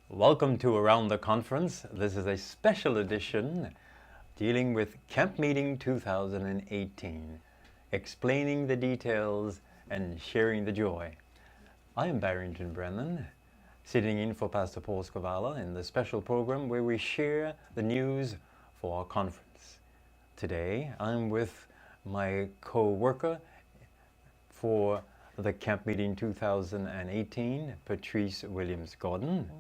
Welcome to Around the Conference. This is a special edition dealing with Camp Meeting 2018, explaining the details and sharing the joy. I am Barrington Brennan, sitting in for Pastor Paul Scavala in the special program where we share the news for our conference. Today, I'm with my co-worker for the Camp Meeting 2018, Patrice Williams-Gordon.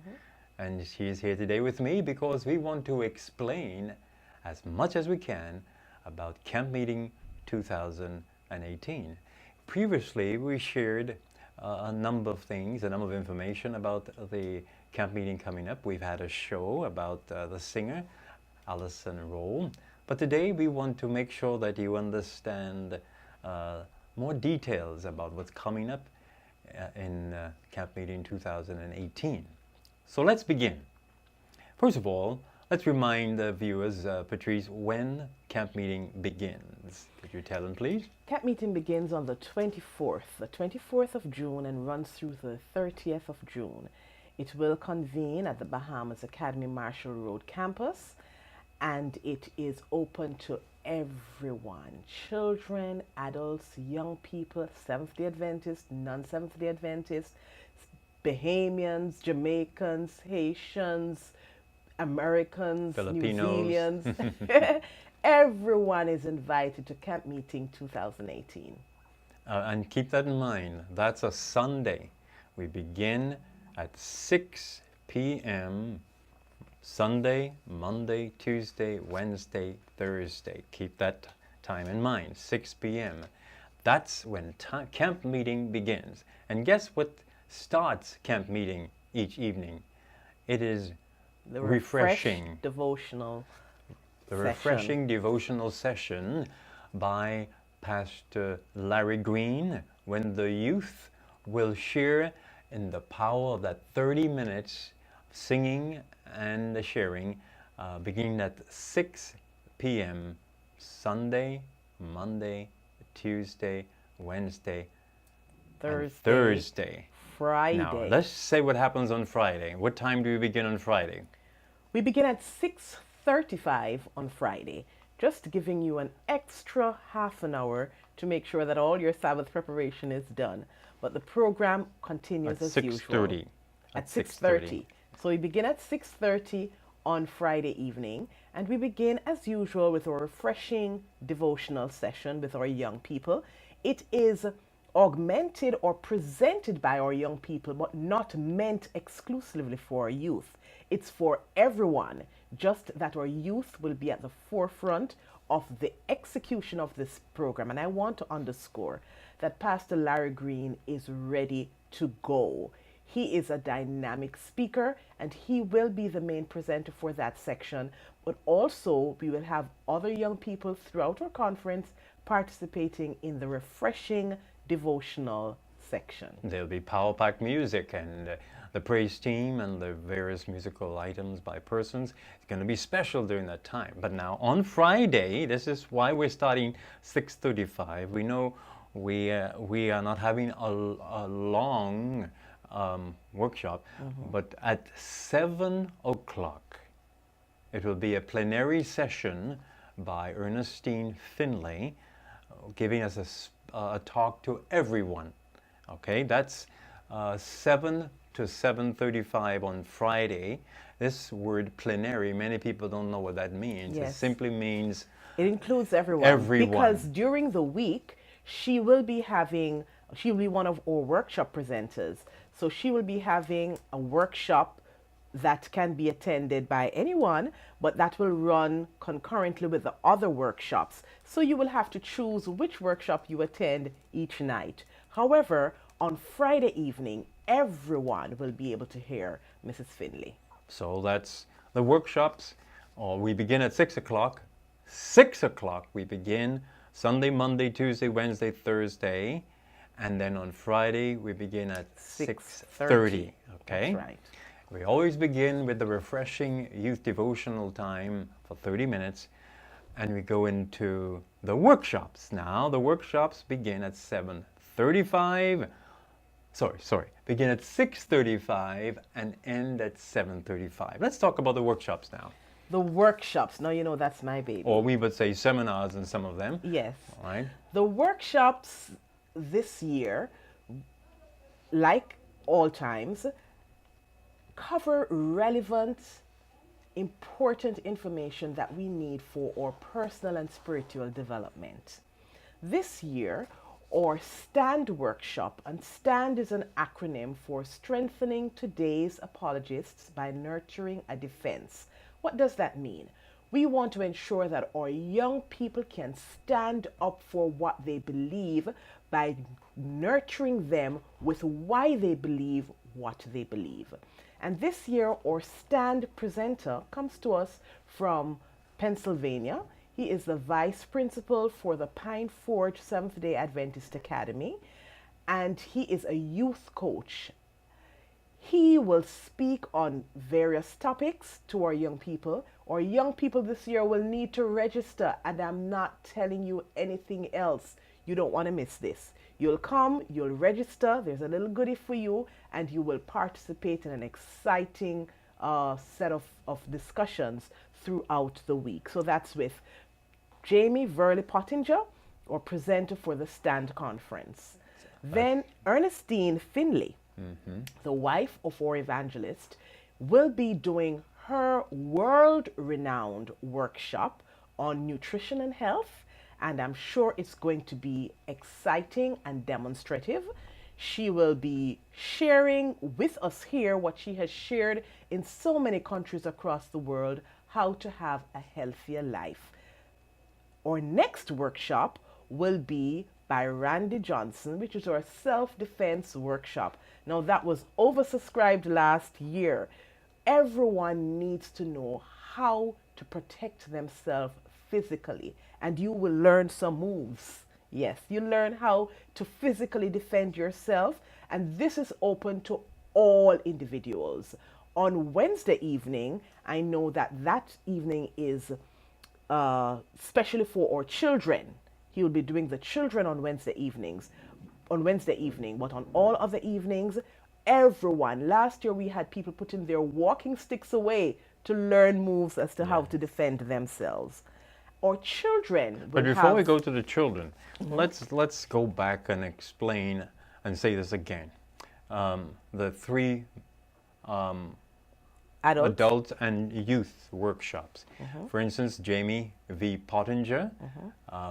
And she is here today with me because we want to explain as much as we can about Camp Meeting 2018. Previously, we shared a number of things, a number of information about the Camp Meeting coming up. We've had a show about the singer, Alison Roll. But today we want to make sure that you understand more details about what's coming up in Camp Meeting 2018. So let's begin. First of all, let's remind the viewers, Patrice, when Camp Meeting begins. Could you tell them, please? Camp Meeting begins on the 24th of June and runs through the 30th of June. It will convene at the Bahamas Academy Marshall Road campus, and it is open to everyone, children, adults, young people, Seventh-day Adventists, non-Seventh-day Adventists, Bahamians, Jamaicans, Haitians, Americans, Filipinos. New Zealanders. Everyone is invited to Camp Meeting 2018. And keep that in mind, that's a Sunday. We begin at 6 p.m. Sunday, Monday, Tuesday, Wednesday, Thursday. Keep that time in mind, 6 p.m. That's when Camp Meeting begins. And guess what starts Camp Meeting each evening? It is The refreshing devotional refreshing devotional session by Pastor Larry Green, when the youth will share in the power of that 30 minutes singing and sharing, beginning at 6 p.m. Sunday, Monday, Tuesday, Wednesday, and Thursday. Friday. Now, let's say what happens on Friday. What time do we begin on Friday? We begin at 6:35 on Friday, just giving you an extra half an hour to make sure that all your Sabbath preparation is done. But the program continues as usual. At 6:30. So we begin at 6:30 on Friday evening, and we begin as usual with a refreshing devotional session with our young people. It is augmented or presented by our young people, but not meant exclusively for our youth. It's for everyone, just that our youth will be at the forefront of the execution of this program. And I want to underscore that Pastor Larry Green is ready to go. He is a dynamic speaker, and he will be the main presenter for that section. But also, we will have other young people throughout our conference participating in the refreshing devotional section. There'll be power-packed music and the praise team and the various musical items by persons. It's going to be special during that time. But now on Friday, this is why we're starting 6:35. We know we are not having a long workshop, but at 7 o'clock, it will be a plenary session by Ernestine Finlay, giving us a talk to everyone. Okay, that's 7 to 7:35 on Friday. This word plenary, many people don't know what that means. Yes. It simply means it includes everyone. Everyone. Because during the week, she will be one of our workshop presenters. So she will be having a workshop that can be attended by anyone, but that will run concurrently with the other workshops. So you will have to choose which workshop you attend each night. However, on Friday evening, everyone will be able to hear Mrs. Finlay. So that's the workshops. We begin at 6 o'clock. 6 o'clock we begin. Sunday, Monday, Tuesday, Wednesday, Thursday. And then on Friday we begin at 6:30. Okay? That's right. We always begin with the refreshing youth devotional time for 30 minutes. And we go into the workshops now. The workshops begin at 7:35 sorry. Begin at 6:35 and end at 7:35. Let's talk about the workshops now. The workshops. Now you know that's my baby. Or we would say seminars in some of them. Yes. All right. The workshops this year, like all times, cover relevant, important information that we need for our personal and spiritual development. This year, our STAND workshop, and STAND is an acronym for Strengthening Today's Apologists by Nurturing a Defense. What does that mean? We want to ensure that our young people can stand up for what they believe by nurturing them with why they believe what they believe. And this year, our STAND presenter comes to us from Pennsylvania. He is the vice principal for the Pine Forge Seventh-day Adventist Academy, and he is a youth coach. He will speak on various topics to our young people. Our young people this year will need to register, and I'm not telling you anything else. You don't want to miss this. You'll come, you'll register, there's a little goodie for you, and you will participate in an exciting set of discussions throughout the week. So that's with Jamie Verley Pottinger, or presenter for the STAND conference. Then Ernestine Finley, the wife of our evangelist, will be doing her world-renowned workshop on nutrition and health, and I'm sure it's going to be exciting and demonstrative. She will be sharing with us here what she has shared in so many countries across the world, how to have a healthier life. Our next workshop will be by Randy Johnson, which is our self-defense workshop. Now that was oversubscribed last year. Everyone needs to know how to protect themselves physically, and you will learn some moves. Yes, you learn how to physically defend yourself, and this is open to all individuals. On Wednesday evening, I know that evening is especially for our children. He will be doing the children on Wednesday evening, but on all other evenings, everyone. Last year we had people putting their walking sticks away to learn moves as to how to defend themselves. Our children. But before we go to the children, let's go back and explain and say this again. The three adult and youth workshops. For instance, Jamie V. Pottinger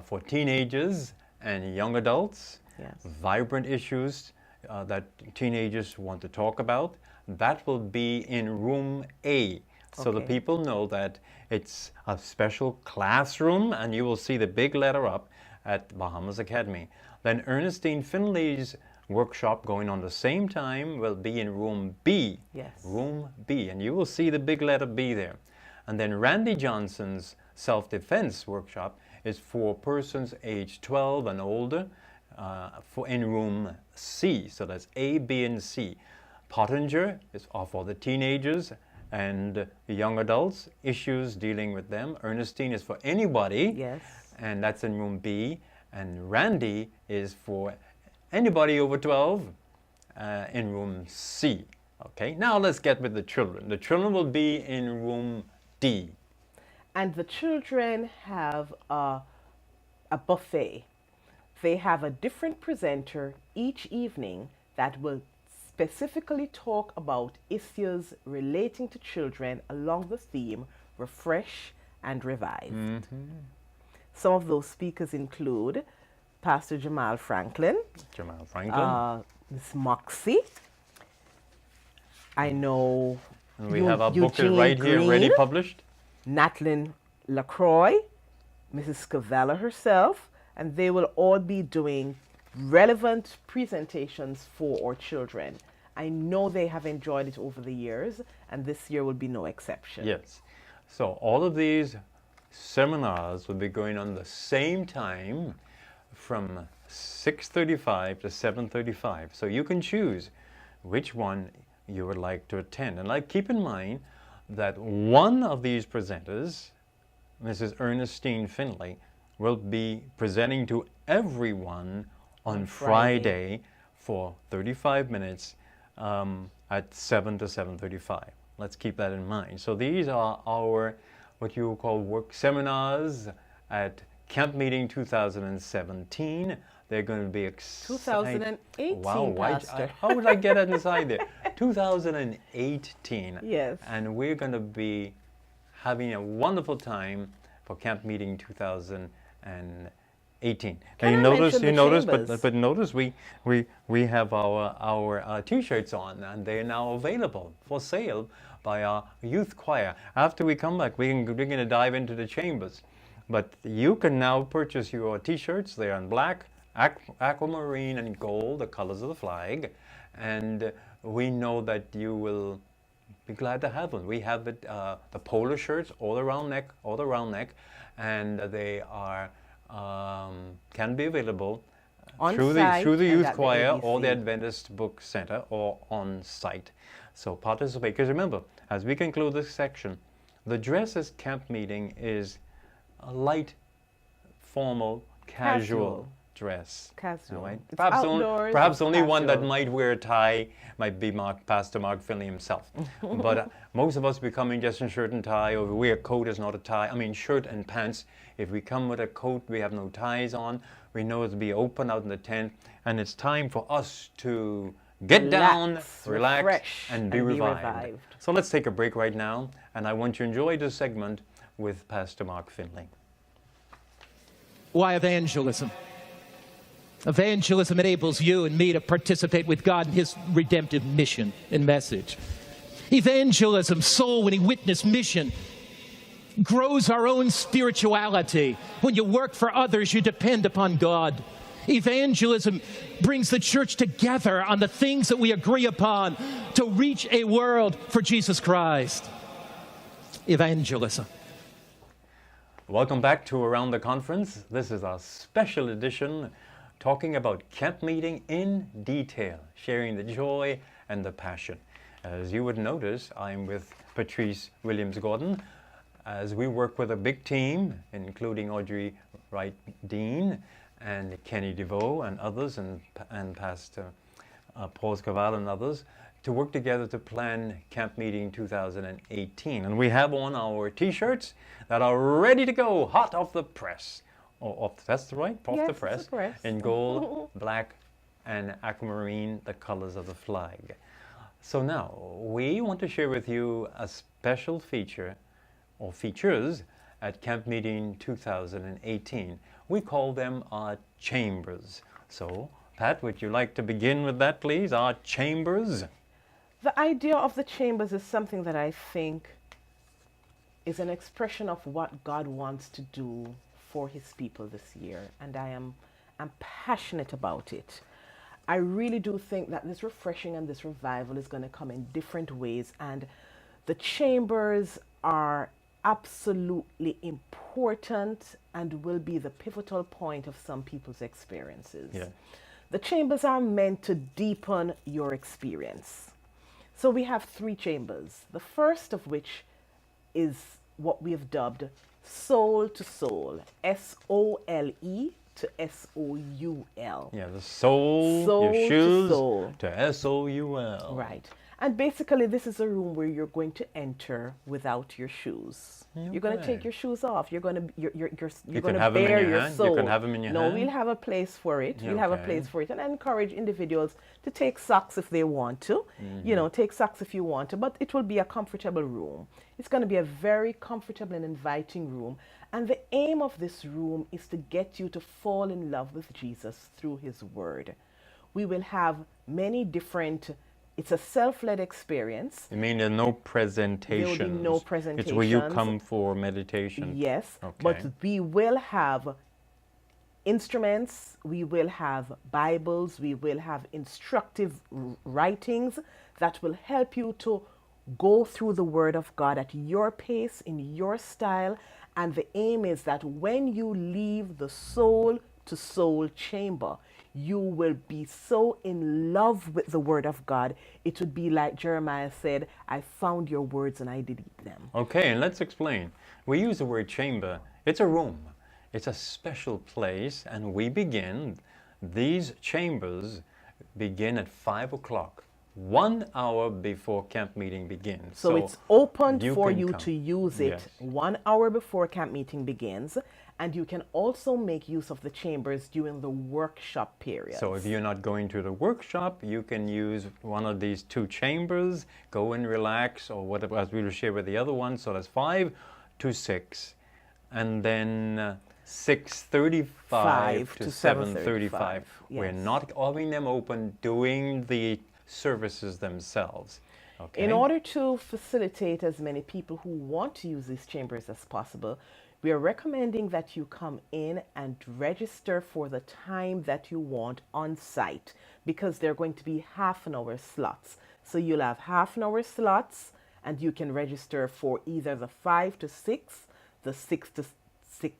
for teenagers and young adults. Yes. Vibrant issues that teenagers want to talk about. That will be in room A. So the people know that it's a special classroom, and you will see the big letter up at Bahamas Academy. Then Ernestine Finley's workshop going on the same time will be in room B. Yes. Room B, and you will see the big letter B there. And then Randy Johnson's self-defense workshop is for persons aged 12 and older in room C. So that's A, B, and C. Pottinger is for the teenagers and young adults, issues dealing with them. Ernestine is for anybody. Yes. And that's in room B. And Randy is for anybody over 12 in room C. Okay, now let's get with the children. The children will be in room D. And the children have a buffet. They have a different presenter each evening that will specifically talk about issues relating to children along the theme Refresh and Revive. Some of those speakers include Pastor Jamal Franklin, Miss Moxie. I know and we have our book Eugene right here, Green, ready published. Natlin LaCroix, Mrs. Scavella herself, and they will all be doing relevant presentations for our children. I know they have enjoyed it over the years, and this year will be no exception. Yes. So all of these seminars will be going on the same time from 6:35 to 7:35. So you can choose which one you would like to attend. And keep in mind that one of these presenters, Mrs. Ernestine Finley, will be presenting to everyone on Friday for 35 minutes at 7 to 7:35. Let's keep that in mind. So these are our, what you call work seminars at Camp Meeting 2017. They're going to be 2018, Wow, Pastor. how would I get inside there? 2018. Yes. And we're going to be having a wonderful time for Camp Meeting 2018. Can Now I mention the chambers? but notice we have our T-shirts on, and they're now available for sale by our youth choir. After we come back, we're going to dive into the chambers. But you can now purchase your T-shirts. They're in black, aquamarine, and gold, the colors of the flag. And we know that you will be glad to have one. We have it, the polo shirts, all around neck, and they are can be available On through site the and youth at the choir or the ABC. Adventist Book Center or on site. So participate. Because remember, as we conclude this section, the dress as camp meeting is a light, formal, casual dress. Casual. Right? It's Perhaps, outdoors, perhaps it's only one that casual. might wear a tie might be Pastor Mark Finley himself. But most of us be coming just in shirt and tie, or if we wear a coat is not a tie. I mean, shirt and pants. If we come with a coat, we have no ties on. We know it'll be open out in the tent, and it's time for us to get down, relax, refresh, and be revived. So let's take a break right now, and I want you to enjoy this segment with Pastor Mark Finley. Why evangelism? Evangelism enables you and me to participate with God in His redemptive mission and message. Evangelism, soul winning witness mission, grows our own spirituality. When you work for others, you depend upon God. Evangelism brings the church together on the things that we agree upon to reach a world for Jesus Christ. Evangelism. Welcome back to Around the Conference. This is our special edition talking about camp meeting in detail, sharing the joy and the passion. As you would notice, I'm with Patrice Williams-Gordon as we work with a big team, including Audrey Wright-Dean and Kenny DeVoe and others, and Pastor Paul Scaval and others, to work together to plan Camp Meeting 2018. And we have on our T-shirts that are ready to go, hot off the press. That's right, off Yes, the it's press, the press. in gold, black, and aquamarine, the colors of the flag. So now, we want to share with you a special feature, or features, at Camp Meeting 2018. We call them our chambers. So, Pat, would you like to begin with that, please? Our chambers? The idea of the chambers is something that I think is an expression of what God wants to do for His people this year, and I'm passionate about it. I really do think that this refreshing and this revival is going to come in different ways, and the chambers are absolutely important and will be the pivotal point of some people's experiences. Yeah. The chambers are meant to deepen your experience. So we have 3 chambers, the first of which is what we have dubbed Soul to Soul, S-O-L-E to S-O-U-L. Yeah, the soul, Soul your to shoes, soul. to S-O-U-L. Right. And basically, this is a room where you're going to enter without your shoes. You're going to Okay. take your shoes off. You're going to you're You going can to have 'em in bare your your hand? You soul. can have 'em in your no, hand? we'll have a place for it. We'll have a Okay. place for it, and I encourage individuals to take socks if they want to. You know, take socks if you want to, but it will be a comfortable room. It's going to be a very comfortable and inviting room. And the aim of this room is to get you to fall in love with Jesus through His Word. We will have many different. It's a self-led experience. You mean there are no presentations? There will be no It's where you presentations. come for meditation. Yes, Okay. but we will have instruments, we will have Bibles, we will have instructive writings that will help you to go through the Word of God at your pace, in your style. And the aim is that when you leave the soul to soul chamber, you will be so in love with the Word of God. It would be like Jeremiah said, I found your words and I did eat them. Okay, and let's explain. We use the word chamber. It's a room. It's a special place, and we begin these chambers begin at 5 o'clock, 1 hour before camp meeting begins. So it's open for can you come. to use it Yes. 1 hour before camp meeting begins, and you can also make use of the chambers during the workshop period. So if you're not going to the workshop, you can use one of these 2 chambers, go and relax, or whatever, as we will share with the other one. So that's 5 to 6, and then 6:35 to 7:35. We're yes. not having them open doing the services themselves. Okay? In order to facilitate as many people who want to use these chambers as possible, we are recommending that you come in and register for the time that you want on site, because they're going to be half-an-hour slots. So you'll have half-an-hour slots, and you can register for either the 5 to 6, the 6 to 6,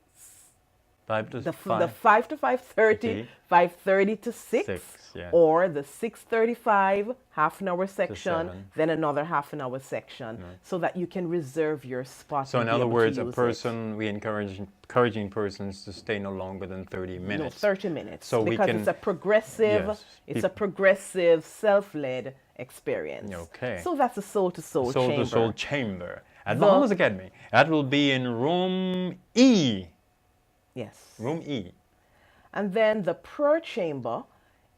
5 to the 5. 5 to 5:30, Okay. 5:30 to 6, 6, yeah. or the 6:35 half-an-hour section, 7. then another half-an-hour section, so that you can reserve your spot. So to in be other able to words, a use it. person, we encouraging persons to stay no longer than 30 No, minutes. 30 minutes. So we because can- it's a progressive, Yes, it's a progressive, self-led experience. Okay. So that's a soul-to-soul Soul chamber. to Soul Chamber at The- Bahamas Academy. That will be in room E. Yes. Room E. And then the prayer chamber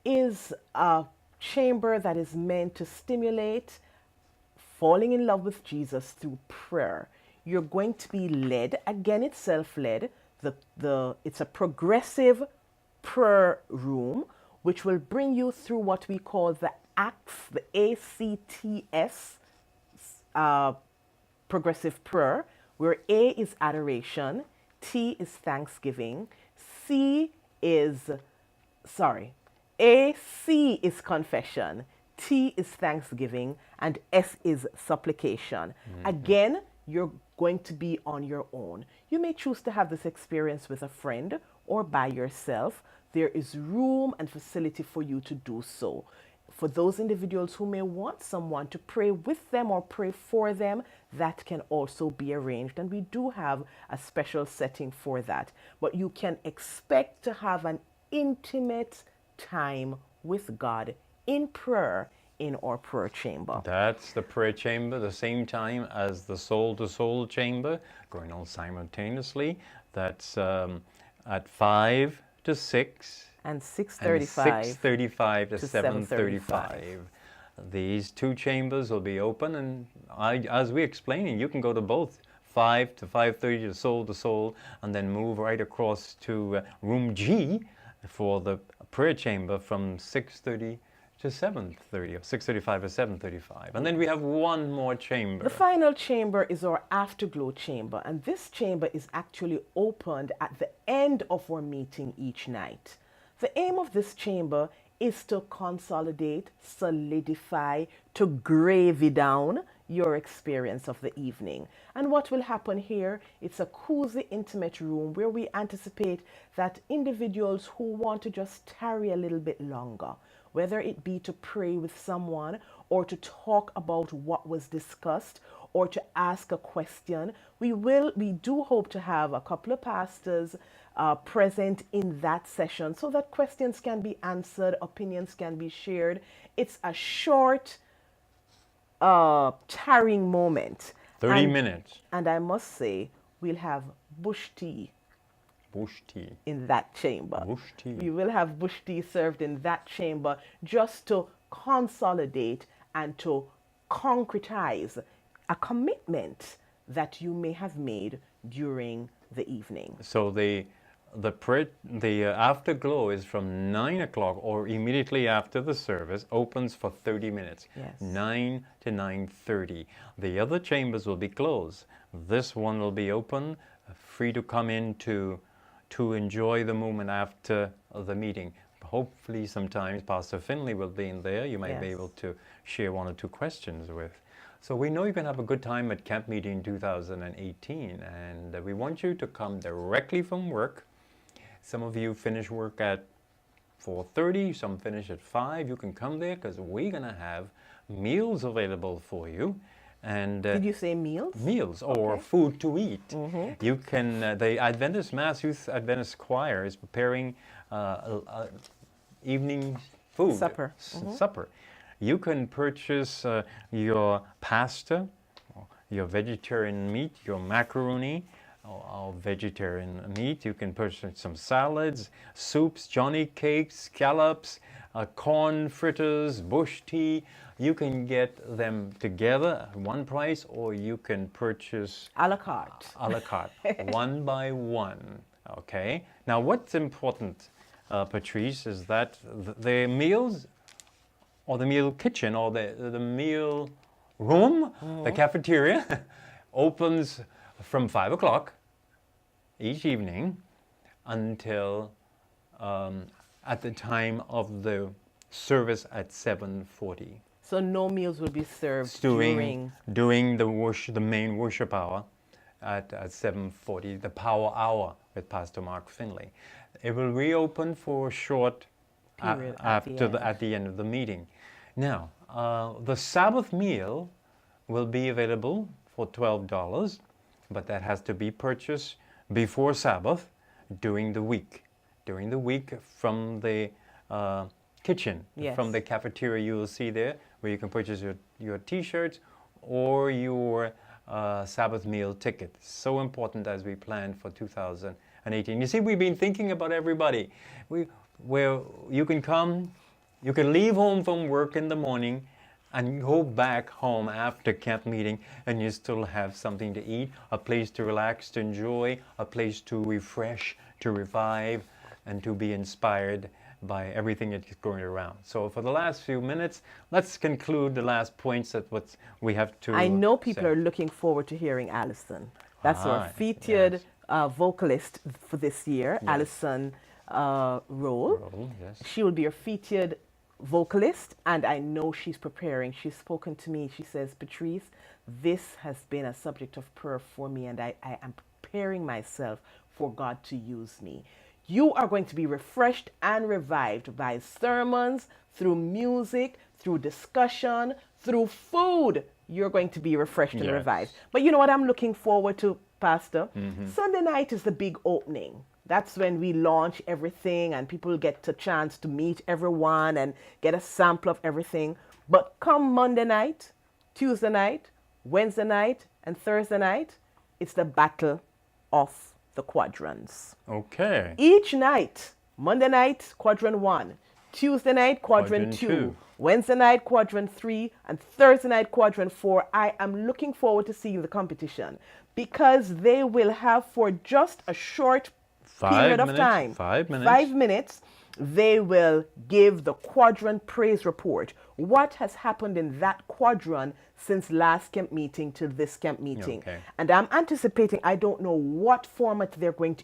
is a chamber that is meant to stimulate falling in love with Jesus through prayer. You're going to be led, again, it's self-led. It's a progressive prayer room, which will bring you through what we call the ACTS, the ACTS, progressive prayer, where A is adoration, T is thanksgiving, C is confession, T is thanksgiving, and S is supplication. Again, you're going to be on your own. You may choose to have this experience with a friend or by yourself. There is room and facility for you to do so. For those individuals who may want someone to pray with them or pray for them, that can also be arranged. And we do have a special setting for that. But you can expect to have an intimate time with God in prayer in our prayer chamber. That's the prayer chamber, the same time as the Soul to Soul chamber, going on simultaneously. That's at 5 to 6. And And 6:35. 6:35 to to 7:35. These 2 chambers will be open, and as we're explaining, you can go to both 5 to 5:30 to Soul, and then move right across to room G for the prayer chamber from 6:30 to 7:30, or 6:35 to 7:35. And then we have one more chamber. The final chamber is our afterglow chamber, and this chamber is actually opened at the end of our meeting each night. The aim of this chamber is to consolidate, solidify, to gravy down your experience of the evening. And what will happen here, it's a cozy, intimate room where we anticipate that individuals who want to just tarry a little bit longer, whether it be to pray with someone or to talk about what was discussed or to ask a question, we do hope to have a couple of pastors present in that session so that questions can be answered, opinions can be shared. It's a short tarrying moment. 30 And- minutes. And I must say, we'll have bush tea Bush tea. in that chamber. Bush tea. We will have bush tea served in that chamber just to consolidate and to concretize a commitment that you may have made during the evening. So the afterglow is from 9 o'clock or immediately after the service, opens for 30 minutes. Yes. 9 to 9:30. The other chambers will be closed. This one will be open, free to come in to enjoy the moment after the meeting. Hopefully sometimes Pastor Finley will be in there. You might be Yes. able to share 1 or 2 questions with. So we know you can have a good time at Camp Meeting 2018, and we want you to come directly from work. Some of you finish work at 4:30, some finish at 5. You can come there because we're going to have meals available for you. And Did you say meals? meals or Okay. food to eat. You can, the Adventist Mass Youth Adventist Choir is preparing evening food. Supper. Supper. You can purchase your pasta, your vegetarian meat, your macaroni, or vegetarian meat. You can purchase some salads, soups, Johnny cakes, scallops, corn fritters, bush tea. You can get them together at one price, or you can purchase A la carte. a la carte, one by one. Okay. Now, what's important, Patrice, is that the meals, or the meal kitchen, or the meal room, the cafeteria, opens from 5 o'clock each evening until at the time of the service at 7:40. So no meals will be served during the main worship hour at 7:40, the power hour with Pastor Mark Finley. It will reopen for a short period at the end of the meeting. Now, the Sabbath meal will be available for $12, but that has to be purchased before Sabbath during the week. During the week from the kitchen, Yes. from the cafeteria you will see there, where you can purchase your T-shirts or your Sabbath meal ticket. So important as we plan for 2018. You see, we've been thinking about everybody. Where you can come, you can leave home from work in the morning and go back home after camp meeting, and you still have something to eat, a place to relax, to enjoy, a place to refresh, to revive, and to be inspired by everything that's going around. So for the last few minutes, let's conclude the last points that what we have to I know people say. are looking forward to hearing Alison. That's our Ah, featured yes. vocalist for this year, Yes. Alison Roll. Oh, yes. She will be our featured vocalist, and I know she's preparing. She's spoken to me. She says, Patrice, this has been a subject of prayer for me, and I am preparing myself for God to use me. You are going to be refreshed and revived by sermons, through music, through discussion, through food. You're going to be refreshed and Yes. revived. But you know what I'm looking forward to, Pastor? Sunday night is the big opening. That's when we launch everything and people get a chance to meet everyone and get a sample of everything. But come Monday night, Tuesday night, Wednesday night, and Thursday night, it's the battle of the quadrants. Okay. Each night, Monday night, quadrant 1, Tuesday night, quadrant Quadrant 2, two. Wednesday night, quadrant 3, and Thursday night, quadrant 4. I am looking forward to seeing the competition because they will have, for just a short period of time, 5 minutes. 5 minutes, they will give the quadrant praise report. What has happened in that quadrant since last camp meeting to this camp meeting? Okay. And I'm anticipating, I don't know what format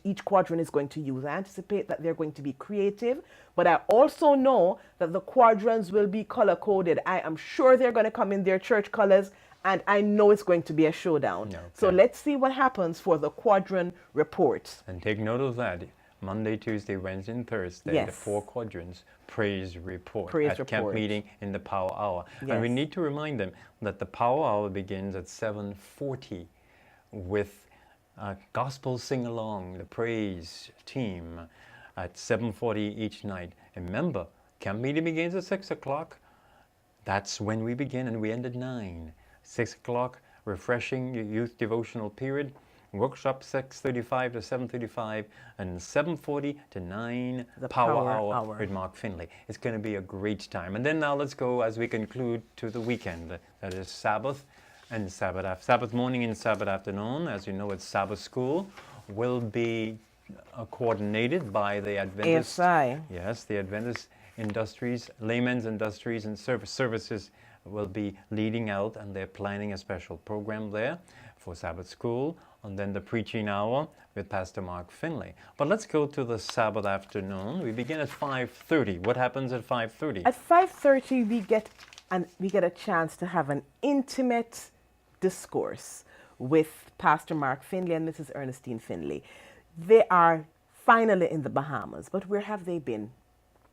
each quadrant is going to use. I anticipate that they're going to be creative, but I also know that the quadrants will be color coded. I am sure they're going to come in their church colors, and I know it's going to be a showdown. Okay. So let's see what happens for the quadrant report. And take note of that. Monday, Tuesday, Wednesday, and Thursday, the Yes. 4 quadrants, praise report Praise at camp report. meeting in the power hour. And we Yes. need to remind them that the power hour begins at 7:40 with gospel sing-along, the praise team at 7:40 each night. And remember, camp meeting begins at 6 o'clock. That's when we begin, and we end at 9. 6 o'clock, refreshing youth devotional period. Workshop 6:35 to 7:35, and 7:40 to 9, The power power hour hour. with Mark Finley. It's going to be a great time. And then now let's go as we conclude to the weekend. That is Sabbath and Sabbath morning and Sabbath afternoon. As you know, it's Sabbath school will be coordinated by the Adventist. ASI. Yes, the Adventist Industries, Layman's Industries and Services will be leading out, and they're planning a special program there for Sabbath school, and then the preaching hour with Pastor Mark Finley. But let's go to the Sabbath afternoon. We begin at 5:30. What happens at 5:30? At 5:30, we get a chance to have an intimate discourse with Pastor Mark Finley and Mrs. Ernestine Finley. They are finally in the Bahamas, but where have they been?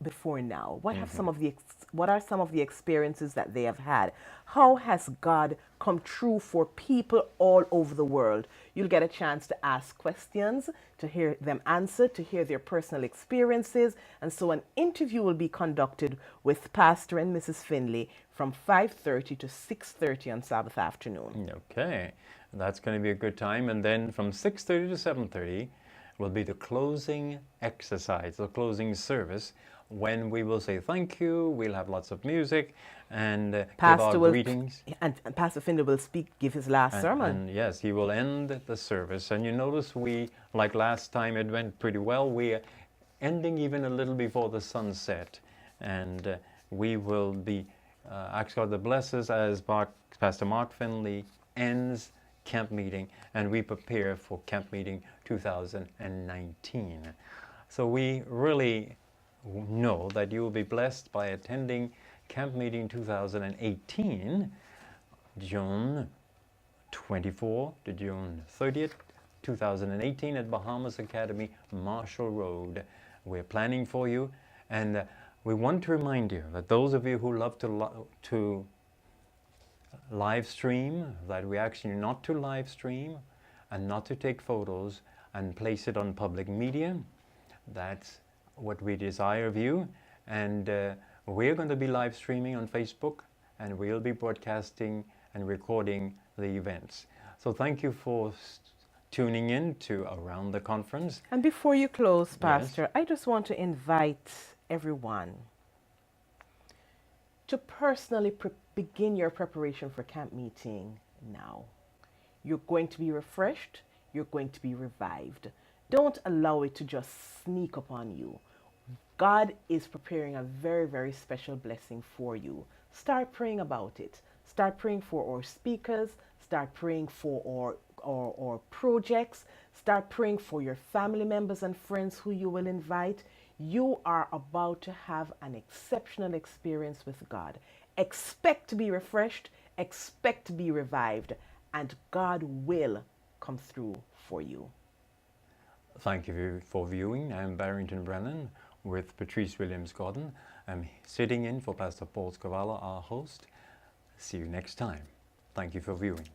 before now? What have what are some of the experiences that they have had? How has God come true for people all over the world? You'll get a chance to ask questions, to hear them answer, to hear their personal experiences, and so an interview will be conducted with Pastor and Mrs. Finley from 5:30 to 6:30 on Sabbath afternoon. Okay, that's going to be a good time. And then from 6:30 to 7:30 will be the closing exercise, the closing service, when we will say thank you. We'll have lots of music and give our greetings. And Pastor Finley will give his last sermon. And yes, he will end the service. And you notice like last time, it went pretty well. We're ending even a little before the sunset. And we will be ask God to bless us as Pastor Mark Finley ends camp meeting, and we prepare for camp meeting 2019. So we really know that you will be blessed by attending camp meeting 2018, June 24 to June 30th, 2018 at Bahamas Academy, Marshall Road. We're planning for you, and we want to remind you that those of you who love to live stream, that we ask you not to live stream and not to take photos and place it on public media. That's what we desire of you. And we're going to be live streaming on Facebook, and we'll be broadcasting and recording the events. So thank you for tuning in to Around the Conference. And before you close, Pastor, yes, I just want to invite everyone to personally begin your preparation for camp meeting now. You're going to be refreshed. You're going to be revived. Don't allow it to just sneak upon you. God is preparing a very, very special blessing for you. Start praying about it. Start praying for our speakers. Start praying for our projects. Start praying for your family members and friends who you will invite. You are about to have an exceptional experience with God. Expect to be refreshed, expect to be revived, and God will come through for you. Thank you for viewing. I'm Barrington Brennan with Patrice Williams-Gordon. I'm sitting in for Pastor Paul Scavala, our host. See you next time. Thank you for viewing.